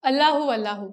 اللہ اللہ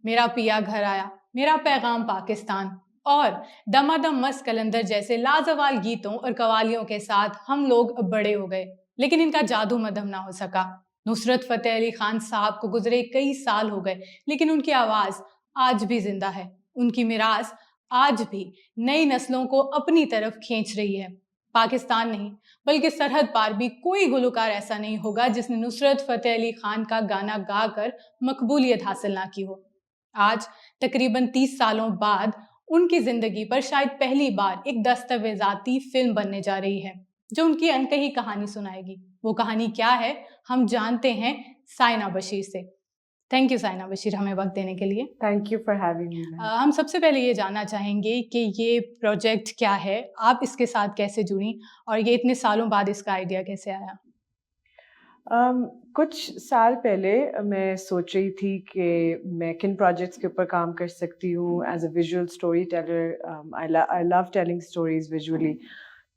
میرا پیا گھر آیا، میرا پیغام پاکستان اور دمادم مست کلندر جیسے لازوال گیتوں اور قوالیوں کے ساتھ ہم لوگ بڑے ہو گئے، لیکن ان کا جادو مدھم نہ ہو سکا۔ نصرت فتح علی خان صاحب کو گزرے کئی سال ہو گئے، لیکن ان کی آواز آج بھی زندہ ہے، ان کی میراث آج بھی نئی نسلوں کو اپنی طرف کھینچ رہی ہے۔ پاکستان نہیں بلکہ سرحد پار بھی کوئی گلوکار ایسا نہیں ہوگا جس نے نصرت فتح علی خان کا گانا گا کر مقبولیت حاصل نہ کی ہو۔ آج تقریباً 30 سالوں بعد ان کی زندگی پر شاید پہلی بار ایک دستاویزاتی فلم بننے جا رہی ہے جو ان کی انکہی کہانی سنائے گی۔ وہ کہانی کیا ہے ہم جانتے ہیں سائنہ بشیر سے۔ تھینک یو سائنہ بشیر ہمیں وقت دینے کے لیے۔ Thank you for having me. ہم سب سے پہلے یہ جاننا چاہیں گے کہ یہ پروجیکٹ کیا ہے، آپ اس کے ساتھ کیسے جڑیں اور یہ اتنے سالوں بعد اس کا آئیڈیا کیسے آیا؟ کچھ سال پہلے میں سوچ رہی تھی کہ میں کن پروجیکٹس کے اوپر کام کر سکتی ہوں as a visual story teller. I love telling stories visually.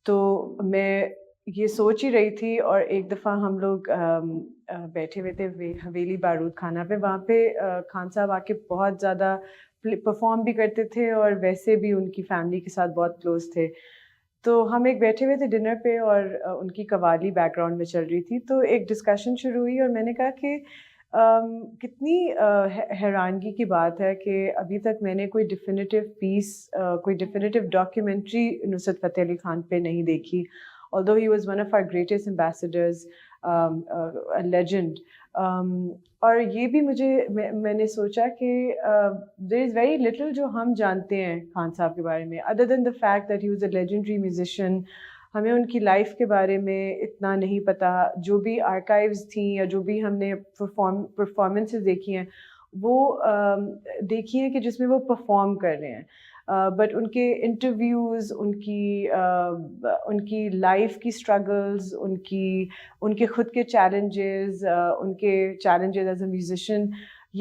تو میں یہ سوچ ہی رہی تھی، اور ایک دفعہ ہم لوگ بیٹھے ہوئے تھے حویلی بارود خانہ پہ، وہاں پہ خان صاحب آ کے بہت زیادہ پرفارم بھی کرتے تھے اور ویسے بھی ان کی فیملی کے ساتھ بہت کلوز تھے۔ تو ہم ایک بیٹھے ہوئے تھے ڈنر پہ، اور ان کی قوالی بیک گراؤنڈ میں چل رہی تھی، تو ایک ڈسکشن شروع ہوئی، اور میں نے کہا کہ کتنی حیرانگی کی بات ہے کہ ابھی تک میں نے کوئی ڈیفینیٹیو پیس، کوئی ڈیفینیٹیو ڈاکیومنٹری نصرت فتح علی خان پہ نہیں دیکھی، although he was one of our greatest ambassadors, a legend. اور یہ بھی میں نے سوچا کہ there is very little جو ہم جانتے ہیں خان صاحب کے بارے میں، other than the fact that he was a legendary musician. ہمیں ان کی لائف کے بارے میں اتنا نہیں پتہ، جو بھی آرکائیوز تھیں یا جو بھی ہم نے پرفارمنسز دیکھی ہیں وہ دیکھی ہیں کہ جس میں وہ پرفارم کر رہے ہیں، بٹ ان کے انٹرویوز، ان کی لائف کی اسٹرگلز، ان کے خود کے چیلنجز، ان کے چیلنجز ایز اے میوزیشین،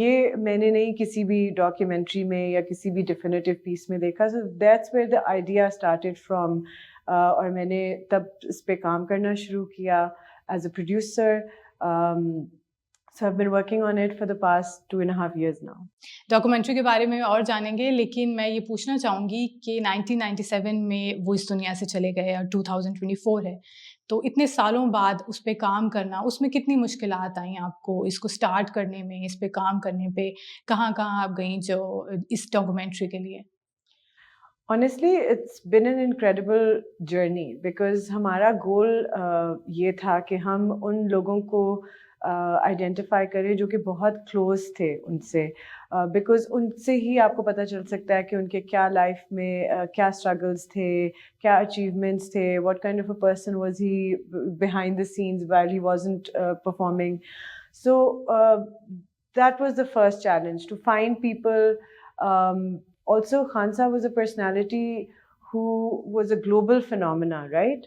یہ میں نے نہیں کسی بھی ڈاکیومنٹری میں یا کسی بھی ڈیفینیٹیو پیس میں دیکھا۔ So that's where the idea started from, اور میں نے تب اس پہ کام کرنا شروع کیا as a producer. So I've been working on it for the past 2.5 years now. Documentary کے بارے میں اور جانیں گے، لیکن میں یہ پوچھنا چاہوں گی کہ 1997 میں وہ اس دنیا سے چلے گئے اور 2024 ہے، تو اتنے سالوں بعد اس پہ کام کرنا، اس میں کتنی مشکلات آئیں آپ کو اس کو سٹارٹ کرنے میں، اس پہ کام کرنے پہ؟ کہاں کہاں آپ گئیں جو اس ڈاکومنٹری کے لیے؟ Honestly, it's been an incredible journey because ہمارا گول یہ تھا کہ ہم ان لوگوں کو آئیڈینٹیفائی کریں جو کہ بہت کلوز تھے ان سے، بیکاز ان سے ہی آپ کو پتہ چل سکتا ہے کہ ان کے کیا لائف میں کیا اسٹرگلس تھے، کیا اچیومنٹس تھے، what kind of a person was he behind the scenes while he wasn't performing. So that was the first challenge, to find people. Also, Khan Sahab was a personality who was a global phenomena, right?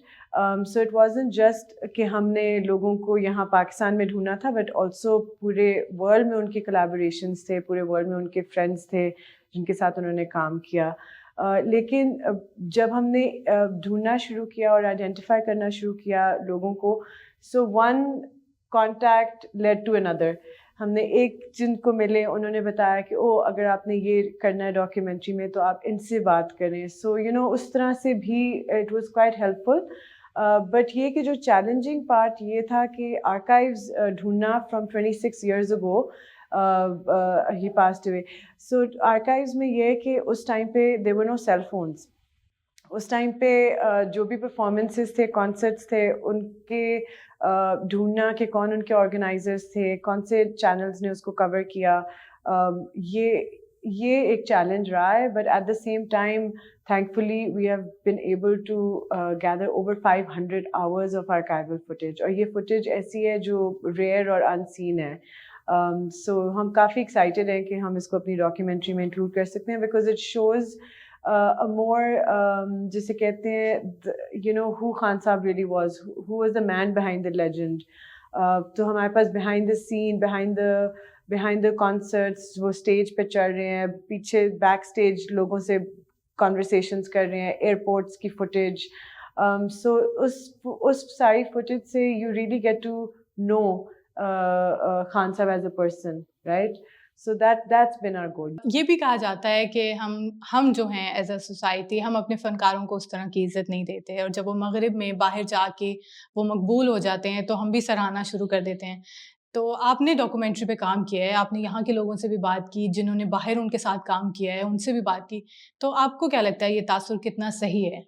So it wasn't just کہ ہم نے لوگوں کو یہاں پاکستان میں ڈھونڈنا تھا، but also پورے ورلڈ میں ان کے collaborations تھے، پورے ورلڈ میں ان کے friends تھے جن کے ساتھ انہوں نے کام کیا. لیکن جب ہم نے ڈھونڈنا شروع کیا اور آئیڈینٹیفائی کرنا شروع کیا لوگوں کو، so one contact led to another. ہم نے ایک جن کو ملے، انہوں نے بتایا کہ اگر آپ نے یہ کرنا ہے ڈاکیومنٹری میں تو آپ ان سے بات کریں. سو اس طرح سے بھی it was quite helpful. But یہ کہ جو چیلنجنگ پارٹ یہ تھا کہ آرکائیوز ڈھونڈنا from 26 years ago he passed away. So archives میں یہ کہ اس ٹائم پہ دیر ور نو سیل فونس. اس ٹائم پہ جو بھی پرفارمنسز تھے، کانسرٹس تھے، ان کے ڈھونڈنا کہ کون ان کے آرگنائزرس تھے، کون سے چینلز نے اس کو کور کیا، یہ ایک چیلنج رہا ہے. But at the same time thankfully we have been able to gather over 500 hours of archival footage, اور یہ فوٹیج ایسی ہے جو ریئر اور ان سین ہے. سو ہم کافی ایکسائٹیڈ ہیں کہ ہم اس کو اپنی ڈاکیومنٹری میں انکلوڈ کر سکتے ہیں، بیکاز اٹ شوز more جسے کہتے ہیں who Khan Sahab really was, who was the man behind the legend. تو ہمارے پاس behind the scene, behind the concerts وہ اسٹیج پہ چل رہے ہیں، پیچھے بیک اسٹیج لوگوں سے conversations کر رہے ہیں، ایئرپورٹس کی فوٹیج. سو اس ساری فوٹیج سے you really get to know Khan Sahab as a person, right? So that's been our goal. یہ بھی کہا جاتا ہے کہ ہم جو ہیں ایز اے سوسائٹی ہم اپنے فنکاروں کو اس طرح کی عزت نہیں دیتے، اور جب وہ مغرب میں باہر جا کے وہ مقبول ہو جاتے ہیں تو ہم بھی سراہنا شروع کر دیتے ہیں. تو آپ نے ڈاکومنٹری پہ کام کیا ہے، آپ نے یہاں کے لوگوں سے بھی بات کی جنہوں نے باہر ان کے ساتھ کام کیا ہے، ان سے بھی بات کی، تو آپ کو کیا لگتا ہے یہ تاثر کتنا صحیح ہے؟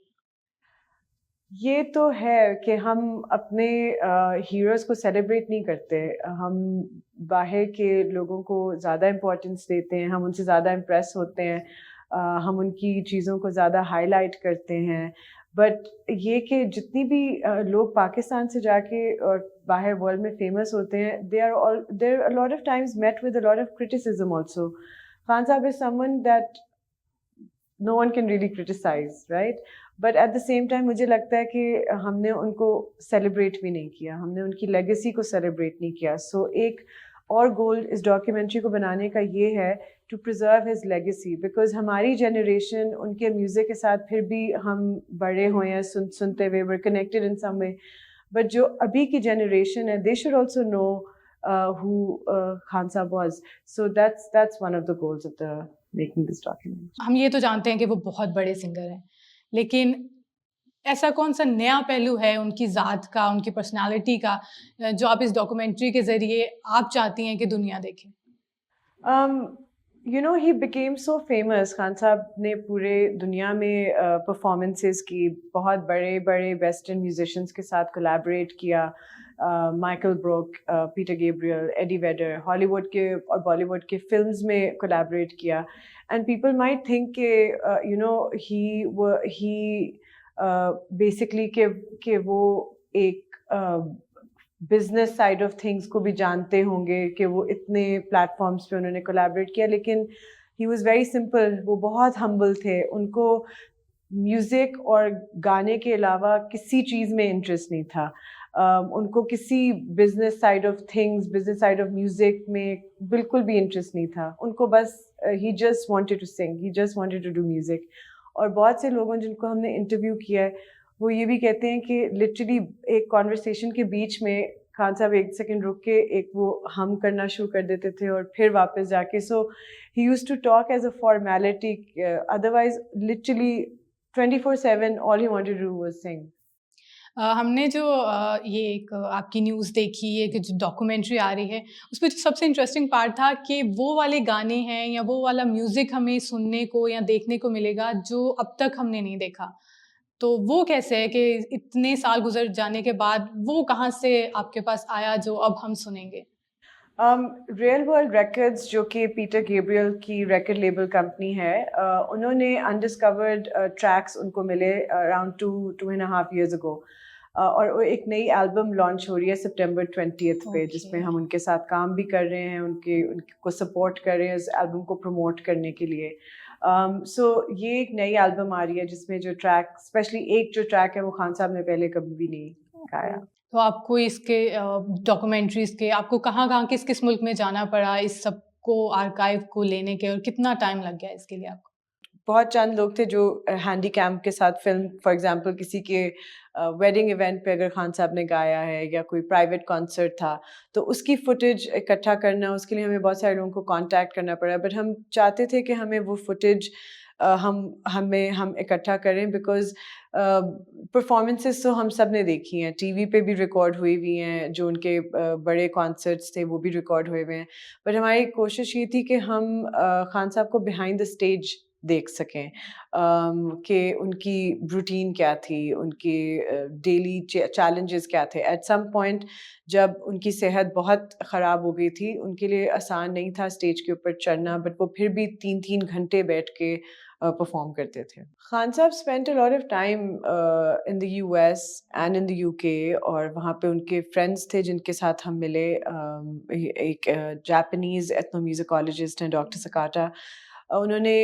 یہ تو ہے کہ ہم اپنے ہیروز کو سیلیبریٹ نہیں کرتے، ہم باہر کے لوگوں کو زیادہ امپورٹنس دیتے ہیں، ہم ان سے زیادہ امپریس ہوتے ہیں، ہم ان کی چیزوں کو زیادہ ہائی لائٹ کرتے ہیں. بٹ یہ کہ جتنی بھی لوگ پاکستان سے جا کے اور باہر ورلڈ میں فیمس ہوتے ہیں، there lot of times met with a lot of criticism also. Khan Sahab is someone that no one can really criticize, right? But at the same time مجھے لگتا ہے کہ ہم نے ان کو سیلیبریٹ بھی نہیں کیا، ہم نے ان کی لیگیسی کو سیلیبریٹ نہیں کیا. سو ایک اور گول اس ڈاکیومنٹری کو بنانے کا یہ ہے to preserve his legacy, because ہماری جنریشن ان کے میوزک کے ساتھ پھر بھی ہم بڑے ہوئے ہیں سنتے ہوئے، we're connected in some way. But جو ابھی کی جنریشن ہے they should also know who Khan Sahab was. So that's one of the goals of the making this document. ہم یہ تو جانتے ہیں کہ وہ بہت بڑے سنگر ہیں، لیکن ایسا کون سا نیا پہلو ہے ان کی ذات کا، ان کی پرسنالٹی کا، جو آپ اس ڈاکومنٹری کے ذریعے آپ چاہتی ہیں کہ دنیا دیکھے؟ You know, he became so famous. Khan صاحب نے پورے دنیا میں پرفارمنسز کی، بہت بڑے بڑے ویسٹرن میوزیشنس کے ساتھ کولیبریٹ کیا، مائیکل بروک، پیٹر گیبریل، ایڈی ویڈر، ہالی ووڈ کے اور بالی ووڈ کے فلمز میں کولیبریٹ کیا. اینڈ پیپل مائٹ تھنک کہ یو نو ہی بیسکلی کہ وہ ایک بزنس سائڈ آف تھنگس کو بھی جانتے ہوں گے کہ وہ اتنے پلیٹ فارمس پہ انہوں نے کولیبریٹ کیا، لیکن ہی واز ویری سمپل. وہ بہت ہمبل تھے، ان کو میوزک اور گانے کے علاوہ کسی چیز میں انٹرسٹ نہیں تھا، ان کو کسی business side of things, business side of music میں بالکل بھی انٹرسٹ نہیں تھا. ان کو بس ہی just wanted to sing, he just wanted to do music. اور بہت سے لوگوں جن کو ہم نے انٹرویو کیا ہے وہ یہ بھی کہتے ہیں کہ لٹرلی ایک کانورسیشن کے بیچ میں خان صاحب ایک سیکنڈ رک کے ایک وہ ہم کرنا شروع کر دیتے تھے اور پھر واپس جا کے. So he used to talk as a formality, otherwise literally 24/7 all he wanted to do was sing. ہم نے جو یہ ایک آپ کی نیوز دیکھی، یہ کہ جو ڈاکومنٹری آ رہی ہے، اس میں جو سب سے انٹرسٹنگ پارٹ تھا کہ وہ والے گانے ہیں یا وہ والا میوزک ہمیں سننے کو یا دیکھنے کو ملے گا جو اب تک ہم نے نہیں دیکھا. تو وہ کیسے ہے کہ اتنے سال گزر جانے کے بعد وہ کہاں سے آپ کے پاس آیا جو اب ہم سنیں گے؟ ریئل ورلڈ ریکڈز جو کہ پیٹر گیبریل کی ریکڈ لیبل کمپنی ہے، انہوں نے انڈسکورڈ ٹریکس ان کو ملے اراؤنڈ 2.5 years ago، اور وہ ایک نئی البم لانچ ہو رہی ہے September 20th پہ، جس میں ہم ان کے ساتھ کام بھی کر رہے ہیں، ان کو سپورٹ کر رہے ہیں اس البم کو پروموٹ کرنے کے لیے. سو یہ ایک نئی البم آ رہی ہے جس میں جو ٹریک، اسپیشلی ایک جو ٹریک ہے وہ خان صاحب نے پہلے کبھی بھی نہیں گایا. تو آپ کو اس کے ڈاکومنٹریز کے آپ کو کہاں کہاں کس کس ملک میں جانا پڑا اس سب کو آرکائیو کو لینے کے، اور کتنا ٹائم لگ گیا اس کے لیے آپ کو؟ بہت چند لوگ تھے جو ہینڈی کیم کے ساتھ فلم، فار ایگزامپل کسی کے ویڈنگ ایونٹ پہ اگر خان صاحب نے گایا ہے یا کوئی پرائیویٹ کانسرٹ تھا تو اس کی فوٹیج اکٹھا کرنا، اس کے لیے ہمیں بہت سارے لوگوں کو کانٹیکٹ کرنا پڑا. بٹ ہم چاہتے تھے کہ ہمیں وہ فوٹیج ہم اکٹھا کریں، بیکاز پرفارمنسز تو ہم سب نے دیکھی ہیں، ٹی وی پہ بھی ریکارڈ ہوئی ہوئی ہیں، جو ان کے بڑے کانسرٹس تھے وہ بھی ریکارڈ ہوئے ہوئے ہیں. بٹ ہماری کوشش یہ تھی کہ ہم خان صاحب کو بیہائنڈ دا اسٹیج دیکھ سکیں، کہ ان کی روٹین کیا تھی، ان کے ڈیلی چیلنجز کیا تھے. ایٹ سم پوائنٹ جب ان کی صحت بہت خراب ہو گئی تھی، ان کے لیے آسان نہیں تھا اسٹیج کے اوپر چڑھنا، بٹ وہ پھر بھی 3 گھنٹے بیٹھ کے پرفارم کرتے تھے. خان صاحب spend a lot of time in the US and in the UK، اور وہاں پہ ان کے فرینڈس تھے جن کے ساتھ ہم ملے. ایک جاپنیز ایتھنو میوزیکالوجسٹ ہیں ڈاکٹر سکاٹا، انہوں نے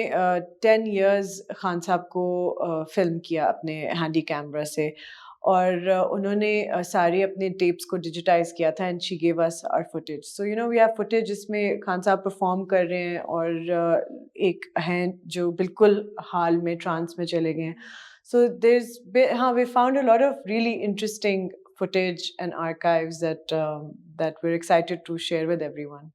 10 years خان صاحب کو فلم کیا اپنے ہینڈی کیمرا سے، اور انہوں نے سارے اپنے ٹیپس کو ڈیجیٹائز کیا تھا، and she gave us our footage. So you know we have footage جس میں خان صاحب پرفارم کر رہے ہیں اور ایک ہیں جو بالکل حال میں ٹرانس میں چلے گئے ہیں. So we found a lot of really interesting footage and archives that we are excited to share with everyone.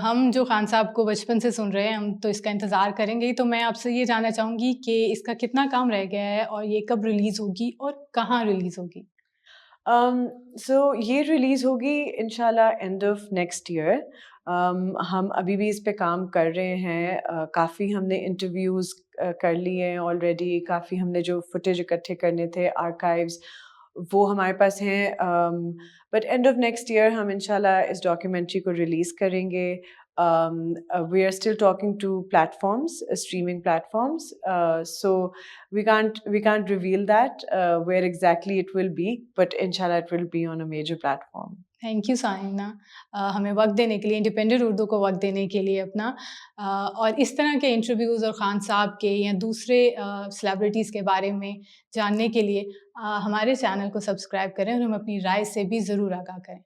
ہم جو خان صاحب کو بچپن سے سن رہے ہیں ہم تو اس کا انتظار کریں گے ہی، تو میں آپ سے یہ جاننا چاہوں گی کہ اس کا کتنا کام رہ گیا ہے اور یہ کب ریلیز ہوگی اور کہاں ریلیز ہوگی؟ سو یہ ریلیز ہوگی انشاءاللہ اینڈ آف نیکسٹ ایئر. ہم ابھی بھی اس پہ کام کر رہے ہیں. کافی ہم نے انٹرویوز کر لیے ہیں آلریڈی. کافی ہم نے جو فوٹیج اکٹھے کرنے تھے آرکائیوز وہ ہمارے پاس ہیں. But end of next year ہم انشاءاللہ اس ڈاکیومنٹری کو ریلیز کریں گے. We are still talking to platforms, streaming platforms. So we can't reveal that where exactly it will be, but inshallah it will be on a major platform. Thank you Saina ہمیں وقت دینے کے لیے, independent Urdu کو وقت دینے کے لیے اپنا. اور اس طرح کے انٹرویوز اور خان صاحب کے یا دوسرے سیلیبریٹیز کے بارے میں جاننے کے لیے ہمارے چینل کو سبسکرائب کریں اور ہم اپنی رائے سے بھی ضرور آگاہ کریں.